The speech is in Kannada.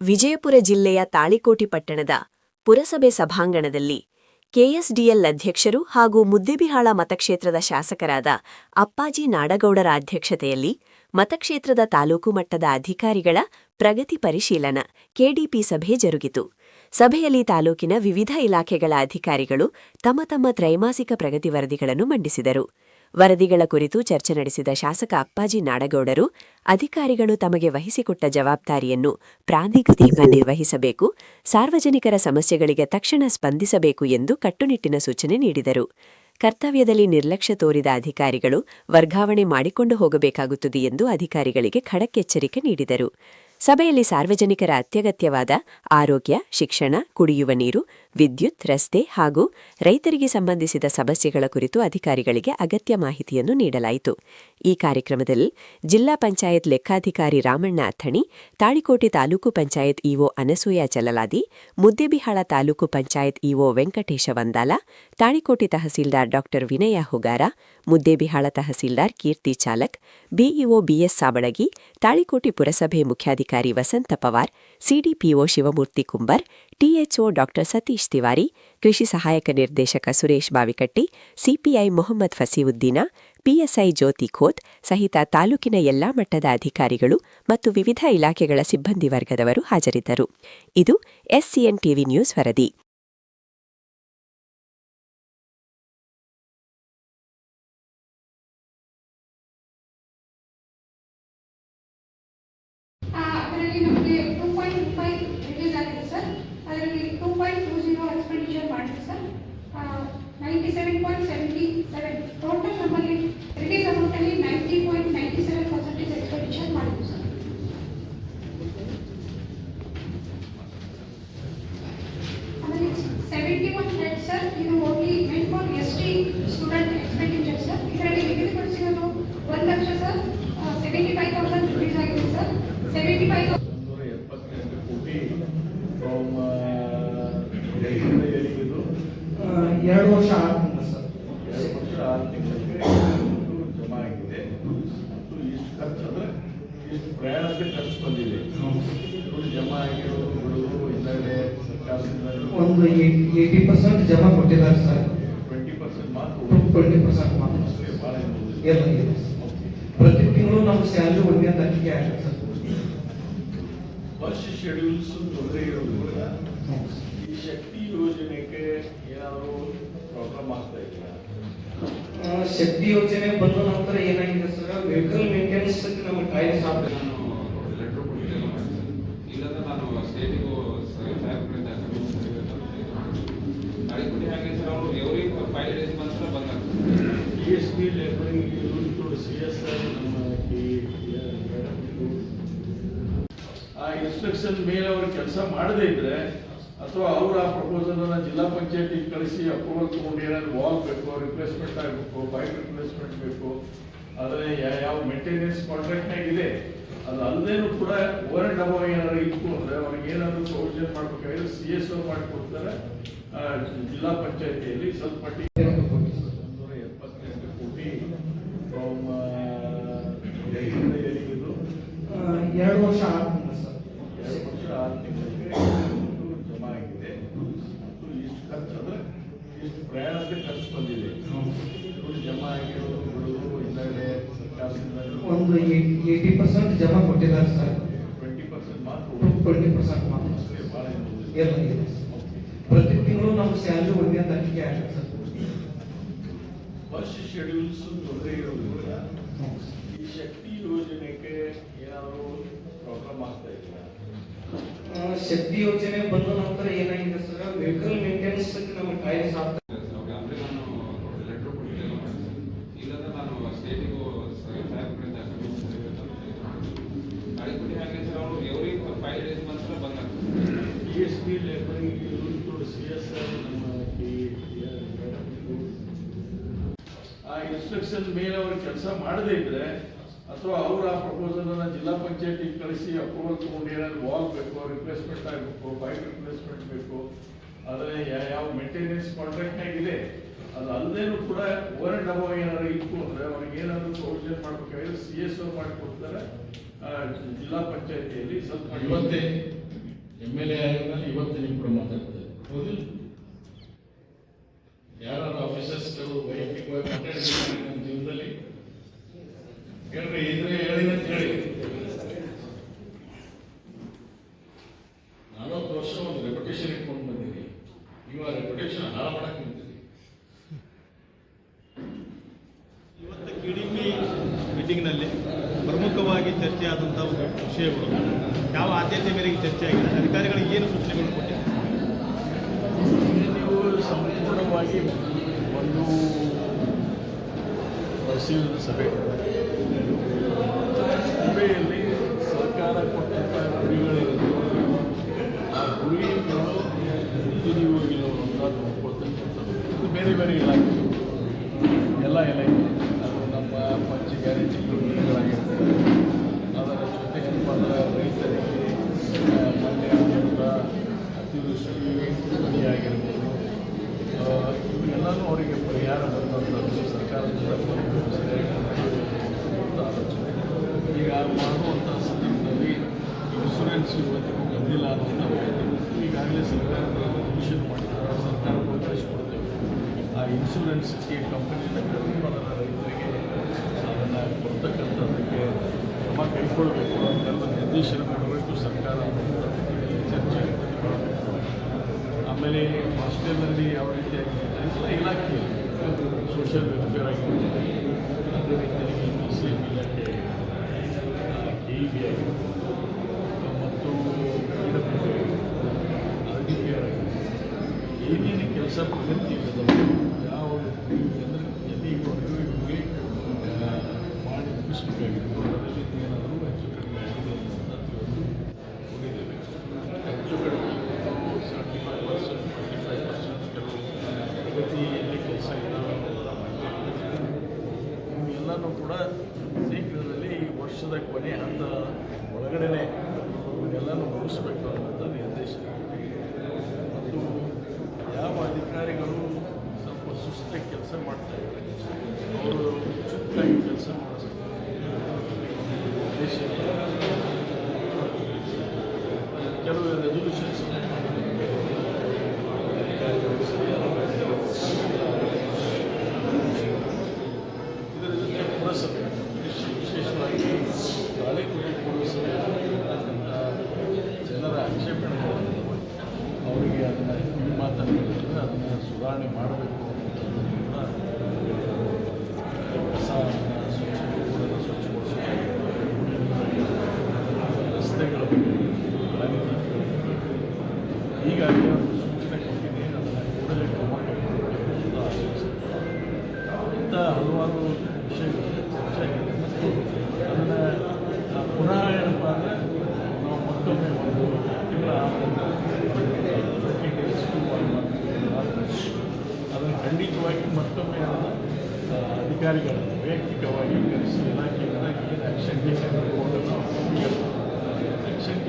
ವಿಜಯಪುರ ಜಿಲ್ಲೆಯ ತಾಳಿಕೋಟಿ ಪಟ್ಟಣದ ಪುರಸಭೆ ಸಭಾಂಗಣದಲ್ಲಿ ಕೆಎಸ್ಡಿಎಲ್ ಅಧ್ಯಕ್ಷರು ಹಾಗೂ ಮುದ್ದೇಬಿಹಾಳ ಮತಕ್ಷೇತ್ರದ ಶಾಸಕರಾದ ಅಪ್ಪಾಜಿ ನಾಡಗೌಡರ ಅಧ್ಯಕ್ಷತೆಯಲ್ಲಿ ಮತಕ್ಷೇತ್ರದ ತಾಲೂಕು ಮಟ್ಟದ ಅಧಿಕಾರಿಗಳ ಪ್ರಗತಿ ಪರಿಶೀಲನಾ ಕೆಡಿಪಿ ಸಭೆ ಜರುಗಿತು. ಸಭೆಯಲ್ಲಿ ತಾಲೂಕಿನ ವಿವಿಧ ಇಲಾಖೆಗಳ ಅಧಿಕಾರಿಗಳು ತಮ್ಮ ತಮ್ಮ ತ್ರೈಮಾಸಿಕ ಪ್ರಗತಿ ವರದಿಗಳನ್ನು ಮಂಡಿಸಿದರು. ವರದಿಗಳ ಕುರಿತು ಚರ್ಚೆ ನಡೆಸಿದ ಶಾಸಕ ಅಪ್ಪಾಜಿ ನಾಡಗೌಡರು, ಅಧಿಕಾರಿಗಳು ತಮಗೆ ವಹಿಸಿಕೊಟ್ಟ ಜವಾಬ್ದಾರಿಯನ್ನು ಪ್ರಾಧಿಕೃತಿಯಿಂದ ನಿರ್ವಹಿಸಬೇಕು, ಸಾರ್ವಜನಿಕರ ಸಮಸ್ಯೆಗಳಿಗೆ ತಕ್ಷಣ ಸ್ಪಂದಿಸಬೇಕು ಎಂದು ಕಟ್ಟುನಿಟ್ಟಿನ ಸೂಚನೆ ನೀಡಿದರು. ಕರ್ತವ್ಯದಲ್ಲಿ ನಿರ್ಲಕ್ಷ್ಯ ತೋರಿದ ಅಧಿಕಾರಿಗಳು ವರ್ಗಾವಣೆ ಮಾಡಿಕೊಂಡು ಹೋಗಬೇಕಾಗುತ್ತದೆ ಎಂದು ಅಧಿಕಾರಿಗಳಿಗೆ ಖಡಕ್ ಎಚ್ಚರಿಕೆ ನೀಡಿದರು. ಸಭೆಯಲ್ಲಿ ಸಾರ್ವಜನಿಕರ ಅತ್ಯಗತ್ಯವಾದ ಆರೋಗ್ಯ, ಶಿಕ್ಷಣ, ಕುಡಿಯುವ ನೀರು, ವಿದ್ಯುತ್, ರಸ್ತೆ ಹಾಗೂ ರೈತರಿಗೆ ಸಂಬಂಧಿಸಿದ ಸಮಸ್ಯೆಗಳ ಕುರಿತು ಅಧಿಕಾರಿಗಳಿಗೆ ಅಗತ್ಯ ಮಾಹಿತಿಯನ್ನು ನೀಡಲಾಯಿತು. ಈ ಕಾರ್ಯಕ್ರಮದಲ್ಲಿ ಜಿಲ್ಲಾ ಪಂಚಾಯತ್ ಲೆಕ್ಕಾಧಿಕಾರಿ ರಾಮಣ್ಣ ಅಥಣಿ, ತಾಳಿಕೋಟೆ ತಾಲೂಕು ಪಂಚಾಯತ್ ಇಒ ಅನಸೂಯ ಚಲಲಾದಿ, ಮುದ್ದೇಬಿಹಾಳ ತಾಲೂಕು ಪಂಚಾಯತ್ ಇಒ ವೆಂಕಟೇಶ ವಂದಾಲ, ತಾಳಿಕೋಟೆ ತಹಸೀಲ್ದಾರ್ ಡಾ ವಿನಯ ಹುಗಾರ, ಮುದ್ದೇಬಿಹಾಳ ತಹಸೀಲ್ದಾರ್ ಕೀರ್ತಿ ಚಾಲಕ್, ಬಿಇಒ ಬಿಎಸ್ ಸಾಬಳಗಿ, ತಾಳಿಕೋಟೆ ಪುರಸಭೆ ಮುಖ್ಯಾಧಿಕಾರಿ ವಸಂತ ಪವಾರ್, ಸಿಡಿಪಿಒ ಶಿವಮೂರ್ತಿ ಕುಂಬರ್, ಟಿಎಚ್ಒ ಡಾ ಸತೀಶ್ ತಿವಾರಿ, ಕೃಷಿ ಸಹಾಯಕ ನಿರ್ದೇಶಕ ಸುರೇಶ್ ಬಾವಿಕಟ್ಟಿ, ಸಿಪಿಐ ಮೊಹಮ್ಮದ್ ಫಸೀವುದ್ದೀನ, ಪಿಎಸ್ಐ ಜ್ಯೋತಿ ಖೋತ್ ಸಹಿತ ತಾಲೂಕಿನ ಎಲ್ಲಾ ಮಟ್ಟದ ಅಧಿಕಾರಿಗಳು ಮತ್ತು ವಿವಿಧ ಇಲಾಖೆಗಳ ಸಿಬ್ಬಂದಿ ವರ್ಗದವರು ಹಾಜರಿದ್ದರು. ಇದು ಎಸ್ಸಿಎನ್ ಟಿವಿ ನ್ಯೂಸ್ ವರದಿ. ಅದರಲ್ಲಿ ನಮಗೆ 2.5 ರಿಲೀಸ್ ಆಗಿದೆ ಸರ್. ಅದರಲ್ಲಿ 2.20 ಎಕ್ಸ್ಪೆಂಡಿಚರ್ ಮಾಡಿದೆ ಸರ್. 97.77 ಟೋಟಲ್ ನಮ್ಮಲ್ಲಿ ರಿಲೀಸ್ ಅಮೌಂಟಲ್ಲಿ 90.97% ಎಕ್ಸ್ಪೆಂಡಿಚರ್ ಮಾಡಿದ್ವಿ ಸರ್. ಆಮೇಲೆ 71 ಹೆಡ್ ಸರ್, ಇದು only meant for ST student expenditure sir. ಇದರಲ್ಲಿ ನಿಗದಿಪಡಿಸಿರೋದು 1 ಲಕ್ಷ ಸರ್, 75,000 ರಿಲೀಸ್ ಆಗಿದೆ ಸರ್. 75,000 2 ವರ್ಷ 6 ತಿಂಗಳು ಸರ್. 2 ವರ್ಷ 6 ತಿಂಗಳಿಗೆ ಜಮಾ ಆಗಿದೆ. ಮತ್ತು ಇಷ್ಟು ಖರ್ಚು ಅಂದರೆ ಇಷ್ಟು ಪ್ರಯಾಣಕ್ಕೆ ಖರ್ಚು ಬಂದಿದೆ. ದುಡ್ಡು ಜಮಾ ಆಗಿರೋದು ಬಿಡೋದು ಹಿಂದಗಡೆ ಸರ್ಕಾರದಿಂದ ಒಂದು 80% ಜಮಾ ಕೊಟ್ಟಿದ್ದಾರೆ ಸರ್. 20% ಮಾತ್ರ 20% ಮಾತ್ರ ಭಾಳ ಇಲ್ಲ. ಪ್ರತಿ ತಿಂಗಳು ನಮ್ಮ ಸ್ಯಾಲರಿ ಒಂದೇ ತನಿಖೆ ಆಗುತ್ತೆ ಸರ್. ಬಸ್ ಶೆಡ್ಯೂಲ್ಸ್ ತೊಂದರೆ ಇರೋದ್ರಿಂದ ಈ ಶಕ್ತಿ ಯೋಜನೆಗೆ ಏನಾದರೂ ಪ್ರಾಬ್ಲಮ್ ಆಗ್ತಾ ಇದೆಯಾ? ಶಕ್ತಿ ಯೋಜನೆ ಬಂದ ನಂತರ ಏನಾಗಿದೆ ಸರ್, ವೆಹಿಕಲ್ ಮೇಂಟೆನೆನ್ಸ್ ನಮಗೆ ಕಾಯ್ದೆ ಸಾಧ್ಯ. ನಾನು ಲೆಟರ್ ಕೊಟ್ಟಿದ್ದೇನೆ. ಇಲ್ಲಂದ್ರೆ ನಾನು ಸ್ಟೇಟಿಗೂ ಸಾಹೇಬ್ರಿಂದ ತಾಳಿಕೋಟೆ ಹಾಗೆ ಸರ್, ಅವರು ಎವ್ರಿ 5 days ಮಾತ್ರ ಬಂದಾಗ DSP ಲೇಬರಿಂಗ್ CSR ನಮ್ಮ ಆ ಇನ್ಸ್ಟ್ರಕ್ಷನ್ ಮೇಲೆ ಅವರು ಕೆಲಸ ಮಾಡದೇ ಇದ್ರೆ ಅಥವಾ ಅವರು ಆ ಪ್ರಪೋಸಲ್ ಅನ್ನ ಜಿಲ್ಲಾ ಪಂಚಾಯತಿಗೆ ಕಳಿಸಿ ಅಪ್ರೂವಲ್ ತಗೊಂಡು ಏನಾದ್ರು ವಾಲ್ ಬೇಕು, ರಿಪ್ಲೇಸ್ಮೆಂಟ್ ಆಗಬೇಕು, ಪೈಪ್ ರಿಪ್ಲೇಸ್ಮೆಂಟ್ ಬೇಕು, ಆದರೆ ಯಾವ ಮೇಂಟೆನೆನ್ಸ್ ಕಾಂಟ್ರಾಕ್ಟ್ನಾಗ ಇದೆ ಅದು ಅಲ್ಲದೇನು ಕೂಡ ಓವರ್ ಅಂಡ್ ಅಬವ್ ಏನಾದ್ರು ಇತ್ತು ಅಂದರೆ ಅವ್ರಿಗೆ ಏನಾದರೂ ಪ್ರೊವಿಷನ್ ಮಾಡಬೇಕಾದ್ರೆ CSO ಮಾಡಿಕೊಡ್ತಾರೆ. ಜಿಲ್ಲಾ ಪಂಚಾಯತಿಯಲ್ಲಿ ಸ್ವಲ್ಪ ಮಟ್ಟಿಗೆ 178 ಕೋಟಿ ಫ್ರಮ್ 2 ವರ್ಷ 6 ತಿಂಗಳು ಸರ್. 2 ವರ್ಷ 6 ತಿಂಗಳಿಗೆ ಜಮಾ ಆಗಿದೆ. ಮತ್ತು ಇಷ್ಟು ಖರ್ಚು ಅಂದರೆ ಇಷ್ಟು ಪ್ರಯಾಣಕ್ಕೆ ಖರ್ಚು ಬಂದಿದೆ. ದುಡ್ಡು ಜಮಾ ಆಗಿರೋದು ಬಿಡೋದು ಹಿಂದಗಡೆ ಸರ್ಕಾರದಿಂದ ಒಂದು 80% ಜಮಾ ಕೊಟ್ಟಿದ್ದಾರೆ ಸರ್. 20% ಮಾತ್ರ 20% ಮಾತ್ರ ಭಾಳ ಇಲ್ಲ. ಪ್ರತಿ ತಿಂಗಳು ನಮ್ಮ ಸ್ಯಾಲರಿ ಒಂದೇ ತನಿಖೆ ಆಗುತ್ತೆ ಸರ್. ಬಸ್ ಶೆಡ್ಯೂಲ್ಸ್ ತೊಂದರೆ ಇರೋದ್ರಿಂದ ಈ ಶಕ್ತಿ ಯೋಜನೆಗೆ ಏನಾದರೂ ಪ್ರಾಬ್ಲಮ್ ಆಗ್ತಾ ಇದೆಯಾ? ಶಕ್ತಿ ಯೋಜನೆ ಬಂದ ನಂತರ ಏನಾಗಿದೆ ಸರ್, ವೆಹಿಕಲ್ ಮೇಂಟೆನೆನ್ಸ್ ನಮಗೆ ಕಾಯ್ದೆ ಸಾಧ್ಯ. ಅಂದರೆ ನಾನು ಲೆಟರ್ ಕೊಟ್ಟಿದ್ದೇನೆ. ಇಲ್ಲಂದ್ರೆ ನಾನು ಸ್ಟೇಟಿಗೂ ಸಾಹೇಬ್ರಿಂದ ತಾಳಿಕೋಟೆ ಹಾಗೆ ಸರ್, ಅವರು ಎವ್ರಿ 5 days ಮಾತ್ರ ಬಂದಾಗ DSP ಲೇಬರಿಂಗ್ CSR ನಮ್ಮ ಆ ಇನ್ಸ್ಟ್ರಕ್ಷನ್ ಮೇಲೆ ಅವರು ಕೆಲಸ ಮಾಡದೇ ಇದ್ರೆ ಅಥವಾ ಅವರು ಆ ಪ್ರಪೋಸಲ್ ಅನ್ನ ಜಿಲ್ಲಾ ಪಂಚಾಯತಿಗೆ ಕಳಿಸಿ ಅಪ್ರೂವಲ್ ತಗೊಂಡು ಏನಾದ್ರು ವಾಲ್ ಬೇಕು, ರಿಪ್ಲೇಸ್ಮೆಂಟ್ ಆಗಬೇಕು, ಪೈಪ್ ರಿಪ್ಲೇಸ್ಮೆಂಟ್ ಬೇಕು, ಆದರೆ ಯಾವ ಮೇಂಟೆನೆನ್ಸ್ ಕಾಂಟ್ರಾಕ್ಟ್ನಾಗ ಇದೆ ಅದು ಅಲ್ಲದೇನು ಕೂಡ ಓವರ್ ಅಂಡ್ ಅಬವ್ ಏನಾದ್ರು ಇತ್ತು ಅಂದರೆ ಅವ್ರಿಗೆ ಏನಾದರೂ ಪ್ರೊವಿಷನ್ ಮಾಡಬೇಕಾದ್ರೆ CSO ಮಾಡಿಕೊಡ್ತಾರೆ. ಜಿಲ್ಲಾ ಪಂಚಾಯತಿಯಲ್ಲಿ ಸ್ವಲ್ಪ MLA ಆಗಿದ್ಮೇಲೆ ಇವತ್ತು ನೀವು ಕೂಡ ಮಾತಾಡ್ತಾರೆ ಹೌದಿಲ್ಲ? ಯಾರು ಆಫೀಸರ್ಸ್ಗಳು ವೈಯಕ್ತಿಕವಾಗಿ ಮಾತಾಡಿದ್ರೆ ನಮ್ಮ ಜೀವನದಲ್ಲಿ ಹೇಳ್ರಿ, ಇದ್ರೆ ಹೇಳಿ ಅಂತ ಹೇಳಿ. 40 ವರ್ಷ ಒಂದು ರೆಪ್ಯುಟೇಷನ್ ಇಟ್ಕೊಂಡು ಬಂದಿರಿ, ನೀವು ಆ ರೆಪ್ಯುಟೇಷನ್ ಹಾಳು ಮಾಡಕ್ಕೆ ನಿಂತೀರಿ. ಇವತ್ತು KDP ಮೀಟಿಂಗ್ನಲ್ಲಿ ಪ್ರಮುಖವಾಗಿ ಚರ್ಚೆ ಆದಂಥ ಒಂದು ವಿಷಯಗಳು ಯಾವ ಆದ್ಯತೆ ಮೇರೆಗೆ ಚರ್ಚೆ ಆಗಿದೆ, ಅಧಿಕಾರಿಗಳಿಗೆ ಏನು ಸೂಚನೆಗಳು ಕೊಟ್ಟಿದ್ದಾರೆ? ನೀವು ಸಂಪೂರ್ಣವಾಗಿ ಒಂದು ಪರಿಶೀಲನಾ ಸಭೆಯಲ್ಲಿ ಸರ್ಕಾರ ಕೊಟ್ಟಂಥ ಗುರಿಗಳಿರುತ್ತೆ, ಆ ಗುರಿಗಳು ತಿಳಿಯುವುದಿಲ್ಲ ಅಂತ ನೋಡ್ಕೊಳ್ತಕ್ಕಂಥದ್ದು. ಇದು ಬೇರೆ ಬೇರೆ ಇಲಾಖೆ, ಎಲ್ಲ ಇಲಾಖೆ, ಅದು ನಮ್ಮ ಪಂಚ ಗ್ಯಾರಂಟಿ ಯೋಜನೆಗಳಾಗಿರ್ತದೆ. ಅದರ ಜೊತೆಗೆ ಅದರ ರೈತರಿಗೆ ಮೊನ್ನೆ ಆಗಿರುವ ಅತಿವೃಷ್ಟಿ ಆಗಿರ್ಬೋದು, ಇವೆಲ್ಲನೂ ಅವರಿಗೆ ಪರಿಹಾರ ಬರುವಂಥದ್ದು ಸರ್ಕಾರದಿಂದ ಆಲೋಚನೆ. ಈಗ ಮಾಡುವಂಥ ಸಂದರ್ಭದಲ್ಲಿ ಇನ್ಶೂರೆನ್ಸ್ ಇವತ್ತಿಗೂ ಬಂದಿಲ್ಲ ಅನ್ನುವಂಥ ಈಗಾಗಲೇ ಸರ್ಕಾರದ ಮಿಷನ್ ಮಾಡಿದ್ದಾರೆ, ಸರ್ಕಾರ ಕಳಿಸಿಕೊಡ್ತೇವೆ. ಆ ಇನ್ಶೂರೆನ್ಸ್ಗೆ ಕಂಪನಿಯಿಂದ ಕರೆದು ಅದರ ರೈತರಿಗೆ ಅದನ್ನು ಕೊಡ್ತಕ್ಕಂಥದ್ದಕ್ಕೆ ಕ್ರಮ ಕೈಗೊಳ್ಳಬೇಕು ಅಂತೆಲ್ಲ ನಿರ್ದೇಶನ ಕೊಡಬೇಕು ಸರ್ಕಾರ ಅನ್ನುವಂಥದ್ದಕ್ಕೆ ಚರ್ಚೆ ಆಮೇಲೆ ಹಾಸ್ಟೆಲ್ನಲ್ಲಿ ಯಾವ ರೀತಿಯಾಗಿ ಎಲ್ಲ ಇಲಾಖೆ ಸೋಷಿಯಲ್ ವೆಲ್ಫೇರ್ ಆಗಿರ್ಬೋದು, ಅದೇ ರೀತಿಯಾಗಿ PCM ಇಲಾಖೆ, DEB ಆಗಿರ್ಬೋದು, ಮತ್ತು RDPR ಆಗಿರ್ಬೋದು, ಏನೇನು ಕೆಲಸ ಪ್ರಗತಿ ಇಲ್ಲದವರು ಯಾವ ಅಂದರೆ ಎಲ್ಲಿವರೆಗೂ ಇವ್ರಿಗೆ ಮಾಡಿ ಮುಗಿಸಬೇಕಾಗಿತ್ತು, ಅದರಲ್ಲಿ ಏನಾದರೂ ಹೆಚ್ಚು ಕಡಿಮೆ ಆಗಿದೆ ಅನ್ನೋದನ್ನು ನೋಡಿದ್ದೇವೆ. ಹೆಚ್ಚು ಕಡಿಮೆ 75%, 25% ಕೆಲವು ಪ್ರಗತಿಯಲ್ಲಿ ಕೆಲಸ ಇದ್ದಾವೆ ಇವೆಲ್ಲನೂ ಕೂಡ ಶೀಘ್ರದಲ್ಲಿ ಈ ವರ್ಷದ ಕೊನೆ ಹಂತ ಒಳಗಡೆನೆ ಇವನ್ನೆಲ್ಲನೂ ಮುಗಿಸ್ಬೇಕು ಅನ್ನುವಂಥ ನಿರ್ದೇಶ. ಮತ್ತು ಯಾವ ಅಧಿಕಾರಿಗಳು ಸ್ವಲ್ಪ ಸುಸ್ತಾಗಿ ಕೆಲಸ ಮಾಡ್ತಾ ಇದ್ದಾರೆ ಅವರು ಚುಕ್ಕಾಗಿ ಕೆಲಸ ಮಾಡಿಸ್ತಾರೆ. ಕೆಲವು ರೆಸಲ್ಯೂಷನ್ಸ್ ಇದರ ಜೊತೆ ಪುರಸಭೆ ವಿಶೇಷವಾಗಿ ತಾಲೂಕು ಪುರಸಭೆ ಜನರ ಆಕ್ಷೇಪಣೆಗಳನ್ನು ಅವರಿಗೆ ಅದನ್ನು ಕಿವಿ ಮಾತನಾಡಿದ್ರೆ ಅದನ್ನು ಸುಧಾರಣೆ ಮಾಡಬೇಕು ಅನ್ನೋದನ್ನು ಕೂಡ ಕಸ ಸ್ವಚ್ಛಗೊಳಿಸೋದು, ರಸ್ತೆಗಳ ಬಗ್ಗೆ ಈಗಾಗಲೇ ಒಂದು ಸೂಚನೆ ಕೊಟ್ಟಿದೆ, ಅದನ್ನು ಕೂಡಲೇ ಕ್ರಮ ಕೈಗೊಳ್ಳಬೇಕು ಅಂತ ಆಶಿಸಿದೆ. ಇಂಥ ಹಲವಾರು ವಿಷಯಗಳು ಚರ್ಚೆ ಆಗಿದೆ ಮತ್ತು ಅದನ್ನು ಪುನಃ ಏನಪ್ಪ ಅಂದರೆ ನಾವು ಮತ್ತೊಮ್ಮೆ ಒಂದು ತಿಂಗಳ ಅದನ್ನು ಖಂಡಿತವಾಗಿ ಮತ್ತೊಮ್ಮೆ ಅದನ್ನು ಅಧಿಕಾರಿಗಳನ್ನು ವೈಯಕ್ತಿಕವಾಗಿ ಕರೆಸಿ ಇಲಾಖೆಯಿಂದ ಏನು ಆ್ಯಕ್ಷನ್ ಟೇಕನ್ ರಿಪೋರ್ಟನ್ನು ಆ್ಯಕ್ಷನ್